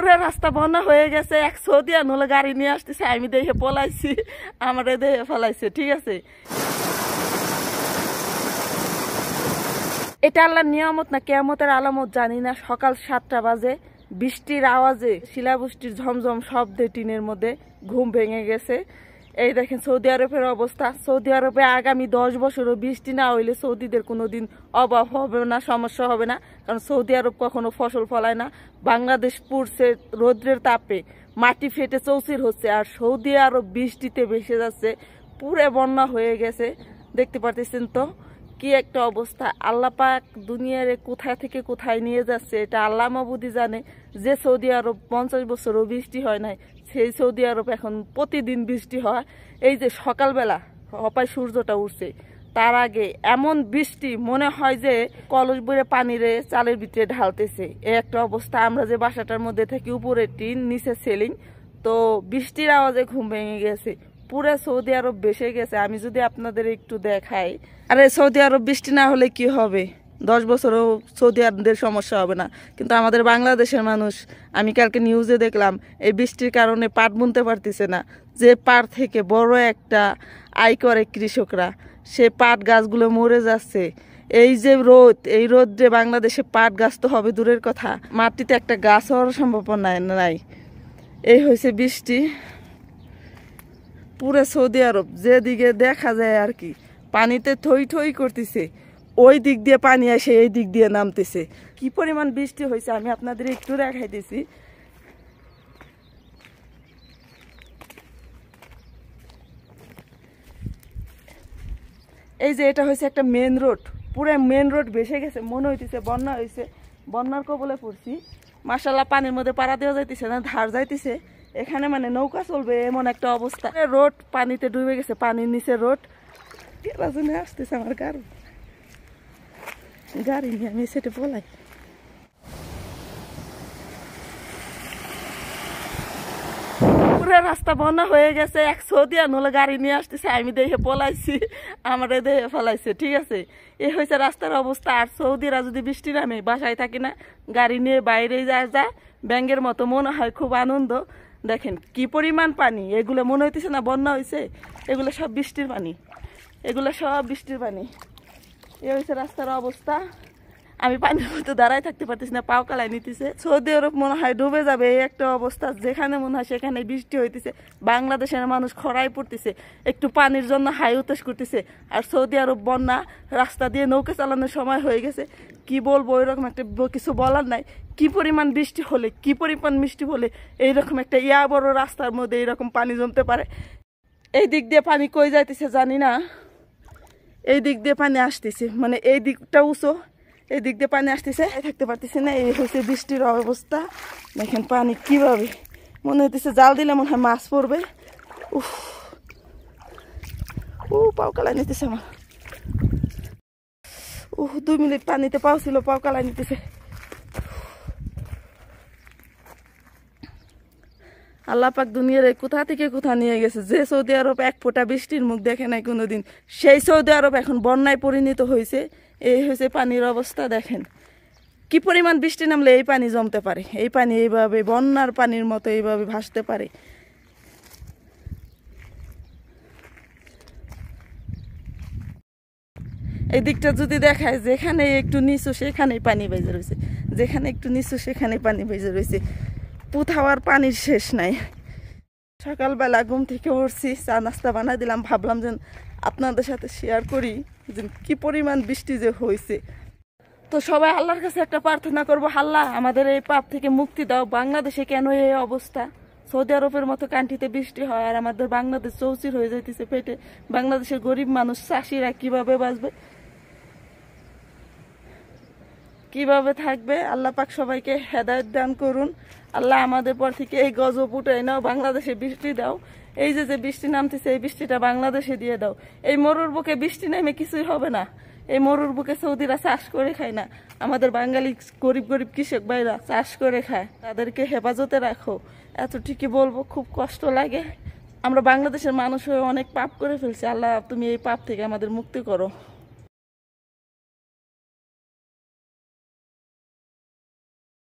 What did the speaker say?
পুরো রাস্তা বন্ধ হয়ে গেছে। এক সৌদিয়ান হলো গাড়ি নিয়ে আসতেছে, আমি দেখে পলাইছি, আমার দেখে ফলাইছে। ঠিক আছে, এটা আল্লাহর নিয়ামত না কিয়ামতের আলামত জানি না। সকাল 7টা বাজে, বৃষ্টির আওয়াজে, শিলাবৃষ্টির ঝমঝম শব্দে টিনের মধ্যে ঘুম ভেঙে গেছে। এই দেখেন সৌদি আরবের অবস্থা। সৌদি আরবে আগামী 10 বছরও বৃষ্টি না হইলে সৌদিদের কোনোদিন অভাব হবে না, সমস্যা হবে না। কারণ সৌদি আরব কখনো ফসল ফলায় না। বাংলাদেশ পুড়ছে রৌদ্রের তাপে, মাটি ফেটে চৌচির হচ্ছে, আর সৌদি আরব বৃষ্টিতে ভেসে যাচ্ছে, পুরো বন্যা হয়ে গেছে। দেখতে পারতেছেন তো কি একটা অবস্থা। আল্লাহ পাক দুনিয়ার কোথায় থেকে কোথায় নিয়ে যাচ্ছে এটা আল্লাহ মাবুদি জানে। যে সৌদি আরব 50 বছরও বৃষ্টি হয় নাই, সেই সৌদি আরব এখন প্রতিদিন বৃষ্টি হয়। এই যে সকালবেলা হপায় সূর্যটা উঠছে, তার আগে এমন বৃষ্টি মনে হয় যে কলস ভরে পানিরে চালের ভিতরে ঢালতেছে, এই একটা অবস্থা। আমরা যে বাসাটার মধ্যে থাকি উপরে টিন, নিচে সেলিং, তো বৃষ্টির আওয়াজে ঘুম ভেঙে গেছে। পুরো সৌদি আরব ভেসে গেছে। আমি যদি আপনাদের একটু দেখাই, আরে সৌদি আরব বৃষ্টি না হলে কি হবে? 10 বছরও সৌদি আরবদের সমস্যা হবে না, কিন্তু আমাদের বাংলাদেশের মানুষ, আমি কালকে নিউজে দেখলাম, এই বৃষ্টির কারণে পাট বুনতে পারতেছে না। যে পাট থেকে বড় একটা আয় করে কৃষকরা, সে পাট গাছগুলো মরে যাচ্ছে। এই যে রোদ, এই রোদে বাংলাদেশে পাট গাছ তো হবে দূরের কথা, মাটিতে একটা গাছ হওয়ার সম্ভাবনা নাই। এই হয়েছে বৃষ্টি। পুরো সৌদি আরব যেদিকে দেখা যায় আর কি, পানিতে থই থই করতেছে। ওই দিক দিয়ে পানি আসে, এই দিক দিয়ে নামতেছে। কি পরিমাণ বৃষ্টি হয়েছে আমি আপনাদের একটু দেখাইতেছি। এই যে এটা হয়েছে একটা মেন রোড, পুরো মেন রোড ভেসে গেছে। মনে হইতেছে বন্যা হয়েছে, বন্যার কবলে পড়ছি। মাশাআল্লাহ পানির মধ্যে পাড়া দেওয়া যাইতেছে না, ধার যাইতেছে। এখানে মানে নৌকা চলবে এমন একটা অবস্থা। রোড পানিতে ডুবে গেছে, পানির নিচে রোড। রাজনে আসতেছে আমার গাড়ি নিয়ে, আমি সেটা বলাই। পুরো রাস্তা বন্ধ হয়ে গেছে। এক সৌদিয়ান হলো গাড়ি নিয়ে আসতেছে, আমি দেখে পলাইছি, আমার দেখে ফলাইছে। ঠিক আছে, এই হয়েছে রাস্তার অবস্থা। আর সৌদিরা যদি বৃষ্টি নামে বাসায় থাকি না, গাড়ি নিয়ে বাইরে যায় ব্যাঙ্গের মতো মনে হয়, খুব আনন্দ। দেখেন কি পরিমাণ পানি, এগুলো মনে হইতেছে না বন্যা হয়েছে, এগুলো সব বৃষ্টির পানি, এগুলো সব বৃষ্টির পানি। এ হয়েছে রাস্তার অবস্থা। আমি পানির মধ্যে দাঁড়ায় থাকতে পারতেছি না, পাও কালাই নিতেছে। সৌদি আরব মনে হয় ডুবে যাবে, এই একটা অবস্থা। যেখানে মনে হয় সেখানে বৃষ্টি হইতেছে। বাংলাদেশের মানুষ খরায় পড়তেছে, একটু পানির জন্য হাই উতাস করতেছে। আর সৌদি আরব বন্যা, রাস্তা দিয়ে নৌকা চালানোর সময় হয়ে গেছে। কি বলবো, এরকম একটা কিছু বলার নাই। কি পরিমাণ বৃষ্টি হলে, কি পরিমাণ মিষ্টি হলে এইরকম একটা বড় রাস্তার মধ্যে এইরকম পানি জমতে পারে। এই দিক দিয়ে পানি কই যাইতেছে জানি না, এই দিক দিয়ে পানি আসতেছে, মানে এই দিকটা উঁচু, এই দিক দিয়ে পানি আসতেছে, থাকতে পারতেছে না। এই হচ্ছে বৃষ্টির অবস্থা। দেখেন পানি কিভাবে, মনে হইতেছে জাল দিলে মনে হয় মাছ পড়বে। উফ, ও পাও কালাই নিতেছে আমার। 2 মিনিট পানিতে পাও ছিল, পাও কালাই নিতেছে। আল্লাহ পাক দুনিয়ার কোথা থেকে কোথা নিয়ে গেছে। যে সৌদি আরব এক ফোঁটা বৃষ্টির মুখ দেখে নাই কোনোদিন, সেই সৌদি আরব এখন বন্যায় পরিণত হয়েছে। এই হয়েছে পানির অবস্থা। দেখেন কি পরিমাণ বৃষ্টি নামলে এই পানি জমতে পারে, এই পানি এইভাবে বন্যার পানির মতো এইভাবে ভাসতে পারে। এই দিকটা যদি দেখায়, যেখানে একটু নিচু সেখানেই পানি বেজে রয়েছে, যেখানে একটু নিচু সেখানে পানি বেজে রয়েছে। কোথাও আর পানির শেষ নাই। সকালবেলা ঘুম থেকে উঠছি, চা নাস্তা বানাই দিলাম, ভাবলাম যে আপনাদের সাথে শেয়ার করি যে কি পরিমাণ বৃষ্টি যে হয়েছে। তো সবাই আল্লাহর কাছে একটা প্রার্থনা করবো, আল্লাহ আমাদের এই পাপ থেকে মুক্তি দাও। বাংলাদেশে কেন এই অবস্থা? সৌদি আরবের মতো কান্ট্রিতে বৃষ্টি হয় আর আমাদের বাংলাদেশ চৌচির হয়ে যাইতেছে পেটে। বাংলাদেশের গরিব মানুষ, চাষিরা কিভাবে বাঁচবে, কিভাবে থাকবে? আল্লাহ পাক সবাইকে হেদায়েত দান করুন। আল্লাহ আমাদের পর থেকে এই গজব উঠাই নাও, বাংলাদেশে বৃষ্টি দাও। এই যে বৃষ্টি নামতেছে, এই বৃষ্টিটা বাংলাদেশে দিয়ে দাও। এই মরুর বুকে বৃষ্টি নেমে কিছুই হবে না। এই মরুর বুকে সৌদিরা চাষ করে খায় না, আমাদের বাঙালি গরিব গরিব কৃষক ভাইরা চাষ করে খায়। তাদেরকে হেফাজতে রাখো, এতটুকু বলবো। খুব কষ্ট লাগে, আমরা বাংলাদেশের মানুষ হয়ে অনেক পাপ করে ফেলছি। আল্লাহ তুমি এই পাপ থেকে আমাদের মুক্তি করো।